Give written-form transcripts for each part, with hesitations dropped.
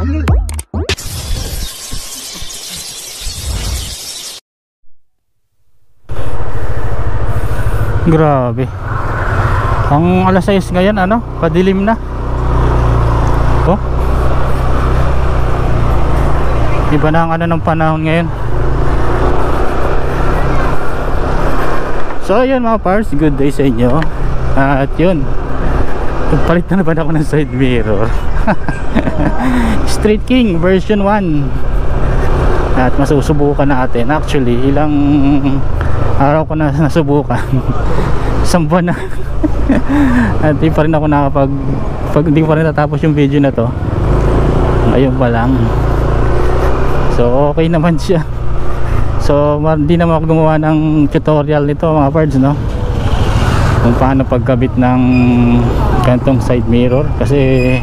Grabe. Ang alas 6 ngayon, ano? Padilim na. Oh. Iba na ang ano ng panahon ngayon. So yun mga parts, good day sa inyo. At yun, nagpalit na naman ako ng side mirror. Street King version 1. At masusubukan natin. Actually, ilang araw ko na nasubukan. Isang buwan na. At di pa rin ako hindi pa rin natapos yung video na to. Ngayon pa lang. So okay naman siya. So hindi naman ako gumawa ng tutorial nito mga parts, no, kung paano pagkabit ng kantong side mirror. Kasi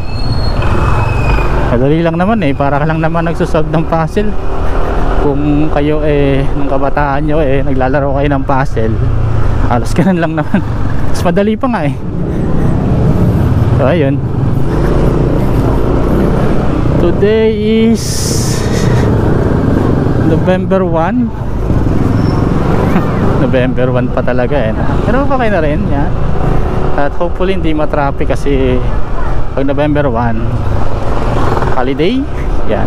madali lang naman eh. Para ka lang naman nagsusolve ng puzzle. Kung kayo nung kabataan nyo naglalaro kayo ng puzzle, halos ganun lang naman. Mas madali pa nga eh. So ayun, today is November 1. November 1 pa talaga eh. Pero okay na rin yan. At hopefully hindi matraffic kasi pag November 1 holiday yan.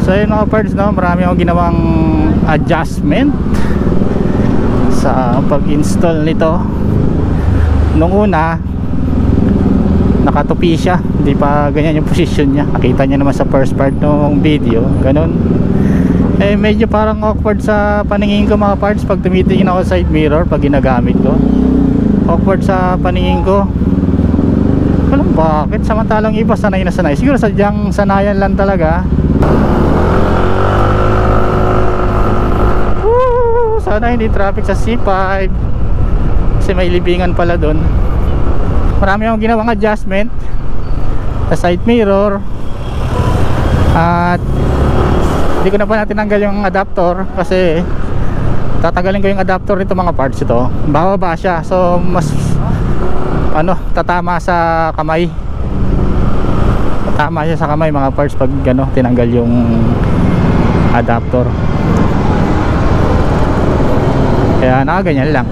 So yun mga parts, no, marami akong ginawang adjustment sa pag-install nito. Nung una nakatupi siya, hindi pa ganyan yung position niya. Nakita niya naman sa first part ng video, ganun. Medyo parang awkward sa paningin ko mga parts pag tumitingin ako sa side mirror pag ginagamit ko. Awkward sa paningin ko. Walang bakit, samantalang iba sanay na sanay. Siguro sadyang sanayan lang talaga. Sana hindi traffic sa C5 kasi may libingan pala doon. Marami akong ginawang adjustment sa side mirror. At hindi ko na pa tinanggal yung adapter kasi tatagalin ko yung adapter nito mga parts. Ito bababa siya, so mas tatama sa kamay. Tatama siya sa kamay mga parts pag tinanggal yung adapter. Kaya nakaganyan lang.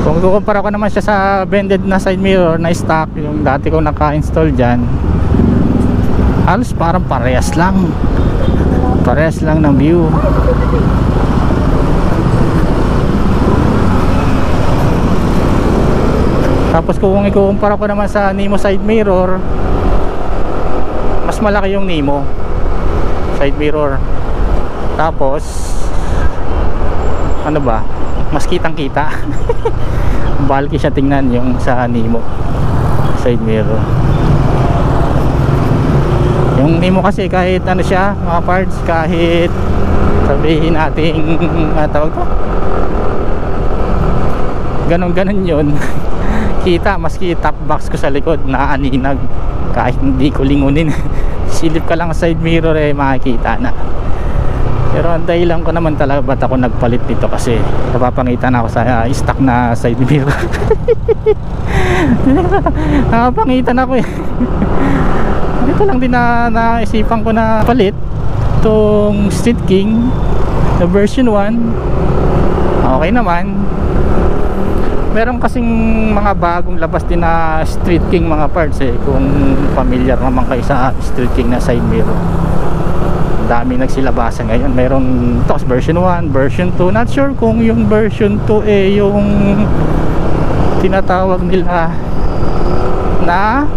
Kung kukumpara ko naman siya sa bended na side mirror na stock, yung dati kong naka-install dyan, halos parang parehas lang ng view. Tapos kung ikukumpara ko naman sa Nemo side mirror, mas malaki yung Nemo side mirror. Tapos mas kitang kita. Bulky siya tingnan yung sa Nemo side mirror. Yung Nemo kasi kahit siya mga parts, kahit sabihin nating tawag to, ganon yun. Kita, maski top box ko sa likod naaninag kahit hindi ko lingunin. Silip ka lang sa side mirror makikita na. Pero ang dahilan ko naman talaga ba't ako nagpalit nito kasi napapangitan ako sa stock na side mirror. Napapangitan ako eh. Ito lang din na naisipan ko na palit itong Street King na version 1. Okay naman. Meron kasing mga bagong labas din na Street King mga parts kung familiar naman kayo sa Street King na side mirror. Dami nagsilabasan ngayon. Meron ito version 1, version 2. Not sure kung yung version 2 yung tinatawag nila na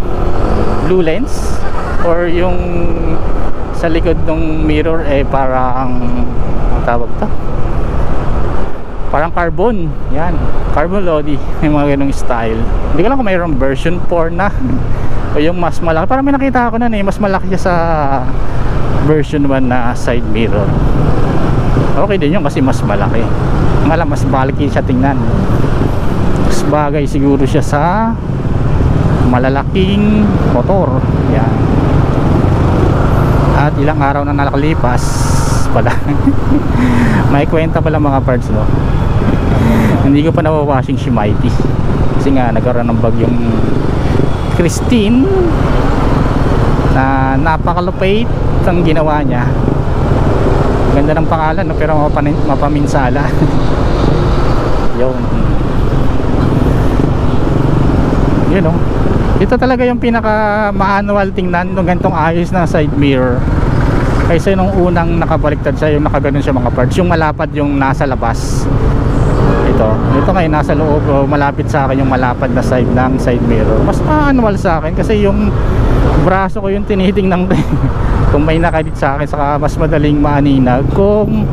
blue lens, or yung sa likod ng mirror parang tawag to, parang carbon. Yan, carbon Lodi. May mga ganong style. Hindi ko lang kung mayroong version 4 na o yung mas malaki. Parang may nakita ako na mas malaki siya sa version 1 na side mirror. Okay din yun kasi mas malaki. Mas bulky siya tingnan. Mas bagay siguro siya sa malalaking motor. Yan. At ilang araw na nakalipas pala. May kwenta pala mga parts, no? Hindi ko pa nawawashing si Mighty kasi nga nagkaroon ng bagyong Christine. napakalupit ang ginawa niya. Ganda ng pangalan, no? Pero mapaminsala. Yun. Yun, no? Ito talaga yung pinaka manual tingnan nung gantong ayos na side mirror, kaysa nung unang nakabaliktad siya, yung nakaganon siya mga parts, yung malapad yung nasa labas. Ito ngayon nasa loob, malapit sa akin yung malapad na side ng side mirror. Mas manual sa akin kasi yung braso ko yung tinitingnan ko kung may nakadit sa akin, saka mas madaling maaninag kung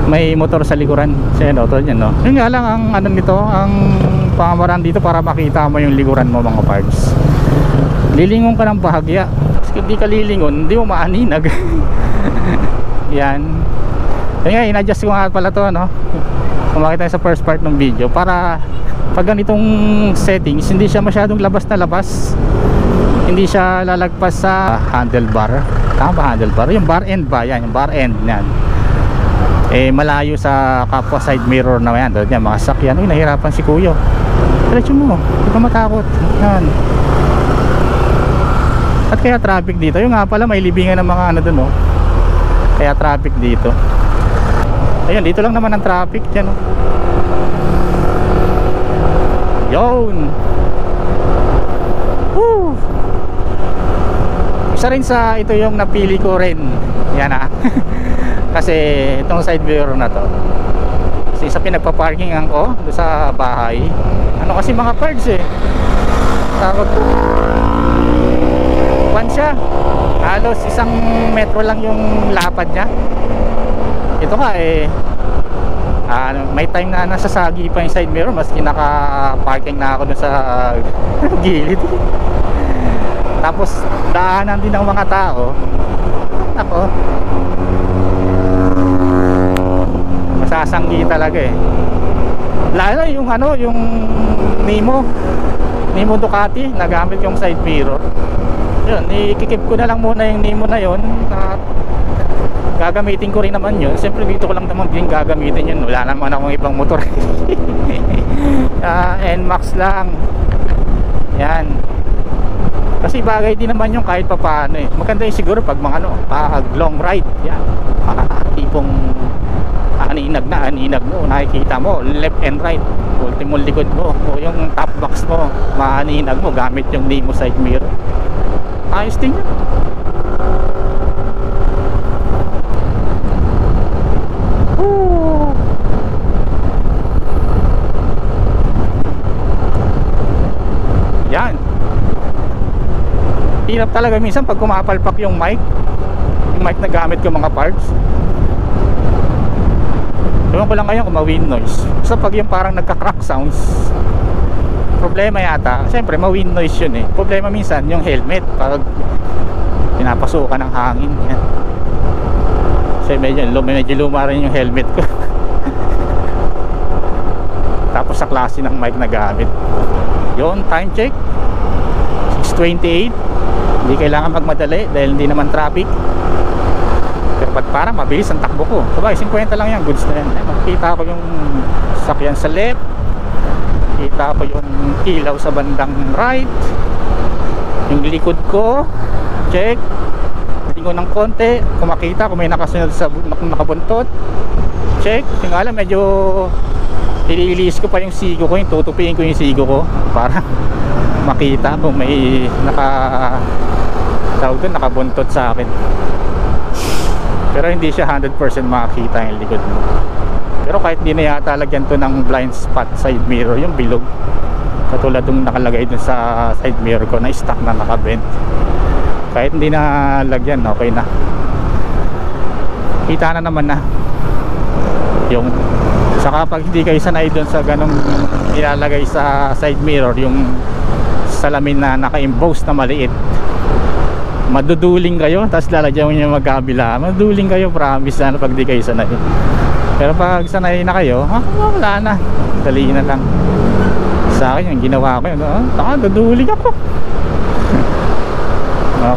may motor sa likuran. Kasi ano to yan, no? Yun nga lang ang ano nito, ang pamamaraan dito para makita mo yung likuran mo mga parts. Lilingon ka ng bahagya. Kasi hindi ka lilingon, hindi mo maaninag. Yan. Kaya nga, in-adjust ko nga pala to, no? Kung makita sa first part ng video, para pag ganitong settings, hindi siya masyadong labas na labas. Hindi siya lalagpas sa handlebar. Tama ba handlebar? Yung bar end ba? Yan, yung bar end yan. Eh, malayo sa kapwa side mirror na yan. Doon yan, mga sakyan. Uy, nahirapan si Kuya. Diretso mo, hindi ka matakot. Yan. At kaya traffic dito. Yung nga pala, may libingan ng mga ano doon, no? Kaya traffic dito. Ayun, dito lang naman ang traffic dyan, no? Yun. Woo! Isa rin sa ito yung napili ko rin. Yan, ah. Kasi itong side mirror na to, kasi sa pinagpaparkingan ko doon sa bahay, ano kasi mga parts eh, takot one siya, halos 1 metro lang yung lapad niya. Ito nga eh, may time na nasasagi pa yung side mirror, maski naka-parking na ako doon sa gilid. Tapos daanan din ng mga tao. Ako, masasanggi talaga eh. Lalo yung ano, yung Nemo Ducati, nagamit yung side mirror. Yun, ikikip ko na lang muna yung Nemo na yun. Gagamitin ko rin naman yun. Siyempre dito ko lang naman din gagamitin yun. Wala naman akong ibang motor. NMAX lang. Yan. Kasi bagay din naman yung kahit papaano eh. Maganda yung siguro pag mga ano, pag long ride. Yan. Tipong aninag mo, nakikita mo left and right, ultimo likod mo o yung top box mo, maaninag mo gamit yung Nemo side mirror. Ayos din yan. Yan. Hirap talaga minsan pag kumapalpak yung mic na gamit ko mga parts. Ewan ko lang ngayon kung ma-wind noise. So pag yung parang nagka-crack sounds, problema yata. Siyempre ma-wind noise yun eh. Problema minsan yung helmet, pag pinapasukan ng hangin yan. So medyo luma rin yung helmet ko. Tapos sa klase ng mic na gamit. Yun, time check 6:28. Hindi kailangan magmadali dahil hindi naman traffic. Pero parang mabilis ang takbo ko. Sabay, 50 lang yan, goods na yan. Makikita ko yung sakyan sa left, kita ko yung ilaw sa bandang right, yung likod ko, check. Tingin ng konti, kung makita kung may nakasunod sa nakabuntot, check. Yung alam, medyo ililis ko pa yung sigo ko, yung tutupiin ko yung sigo ko para makita kung may nakabuntot sa akin. Pero hindi siya 100% makakita yung likod mo. Pero kahit di na yata lagyan to ng blind spot side mirror, yung bilog, katulad yung nakalagay dun sa side mirror ko na stock na nakabent, kahit hindi na lagyan, okay na. Kita na naman na yung, saka pag hindi kayo sanay dun sa ganong ilalagay sa side mirror, yung salamin na naka-emboss na maliit, maduduling kayo, tapos lalagyan nyo yung magkabila. Maduduling kayo, promise na pag di kayo sanay. Pero pag sanay na kayo, wala na, dali na lang. Sa akin yung ginawa ko yun, duduling ako.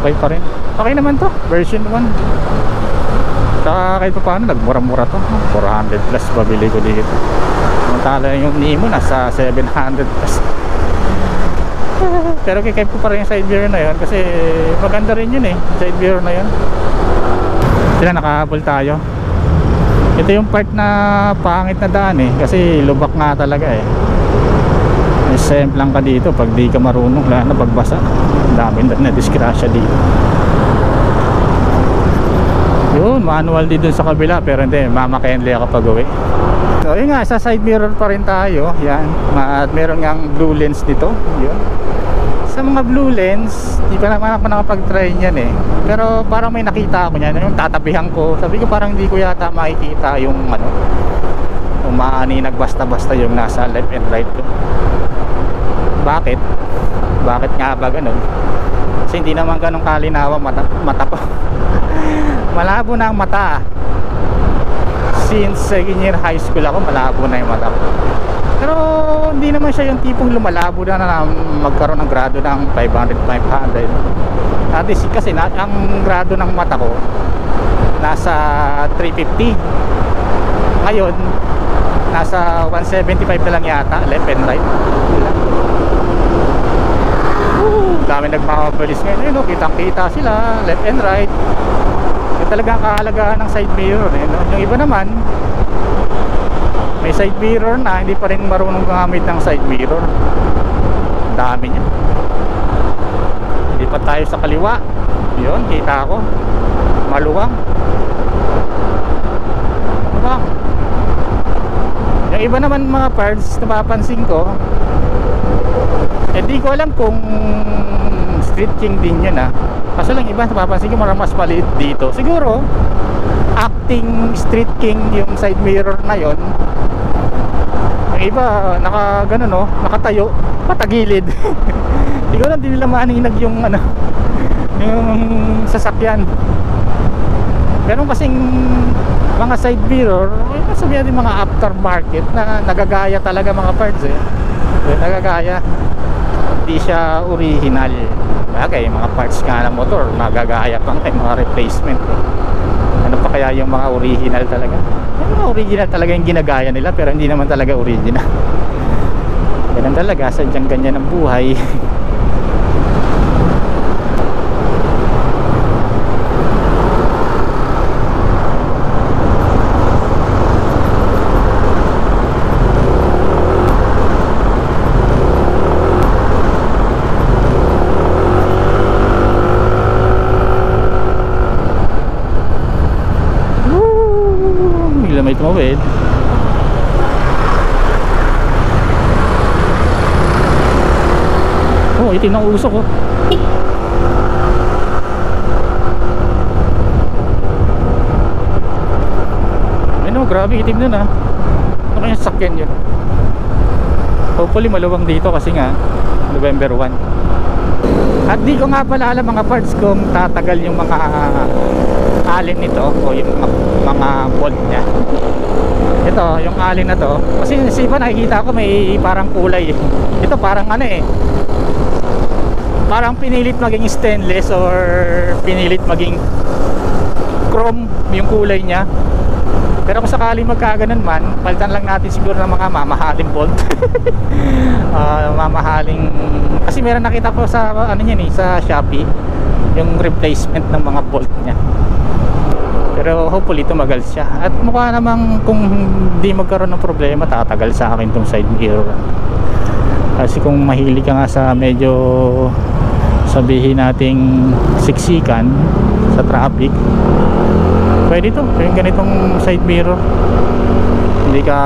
Okay pa rin, okay naman to, version 1. Saka kahit pa paano, nagmura-mura to, 400 plus pabili ko dito. Samantala yung Nemo nasa 700 plus. Pero kikip ko pa rin yung side mirror na yun kasi maganda rin yun eh, side mirror na yun. Sila, nakahabol tayo. Ito yung part na pangit na daan eh, kasi lubak nga talaga eh. SM lang ka dito pag di ka marunong, lalo na pagbasa. Dami na disgrasya dito. Yun, manual din dun sa kabila, pero hindi, mamakenli ako pag uwi. So yun nga, sa side mirror pa rin tayo. Yan, at meron nga blue lens dito. Yun. Sa mga blue lens, di pa naman ako nakapag-try niyan eh. Pero parang may nakita ako niyan, yung tatabihan ko. Sabi ko parang hindi ko yata makikita yung ano, umaani nagbasta-basta yung nasa left and right ko. Bakit? Bakit nga ba ganun? Kasi hindi naman ganun kalinawa mata ko. Malabo na ang mata. Since second year high school ako, malabo na yung mata ko. Pero hindi naman siya yung tipong lumalabo na magkaroon ng grado ng 500. At least kasi ang grado ng mata ko nasa 350. Ngayon nasa 175 na lang yata, left and right. Dami nagmamabilis ngayon, no? Kitang kita sila left and right. Yung talagang kahalagahan ng side mirror eh, no? Yung iba naman may side mirror na hindi pa rin marunong gumamit ng side mirror. Dami niya. Lipat tayo sa kaliwa. Yun, kita ko maluwang. Diba? Yung iba naman mga parts napapansin ko, hindi ko alam kung street king din yun ah. Kaso lang iba napapansin ko marang mas maliit dito. Siguro acting street king yung side mirror na yon. Yung iba naka gano'n no, nakatayo patagilid. Siguro hindi nila maaninag yung ano, yung sasakyan. Pero kasing mga side mirror, sabihin natin mga aftermarket na nagagaya talaga mga parts eh. Nagagaya. Hindi siya original. Bagay, mga parts nga ng motor nagagaya pang mga replacement. Ano pa kaya yung mga original talaga? Yung mga original talaga yung ginagaya nila, pero hindi naman talaga original. Ganun talaga, sadyang ganyan ang buhay. May tumawid. Oh, itim ng usok oh. Ano, grabe itim nun ah. Ano kaya sakyan yun? Hopefully maluwang dito kasi nga November 1. At di ko nga pala alam mga parts kung tatagal yung mga alin nito o yung mga bolt nya. Ito, yung alin na to, kasi sipa nakikita ko may parang kulay eh. Ito parang ano eh, parang pinilit maging stainless or pinilit maging chrome yung kulay nya. Pero kung sakaling magkaganon man, palitan lang natin siguro ng mga mamahaling bolt. Mamahaling, kasi meron nakita ko sa ano yan eh, sa Shopee, yung replacement ng mga bolt nya. Pero hopefully tumagal siya. At mukha namang kung hindi magkaroon ng problema, tatagal sa akin tong side mirror. Kasi kung mahilig ka nga sa medyo sabihin nating siksikan sa traffic, pwede to, yung ganitong side mirror. Hindi ka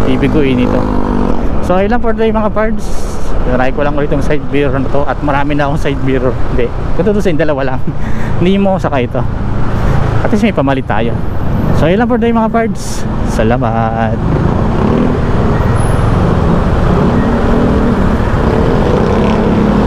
bibiguin ito. So ayun lang for today mga parts. Try ko lang ulit yung side mirror na to. At marami na akong side mirror. Hindi, kututusin dalawa lang. Nemo saka ito. At least may pamalit tayo. So ayun lang for today mga parts. Salamat.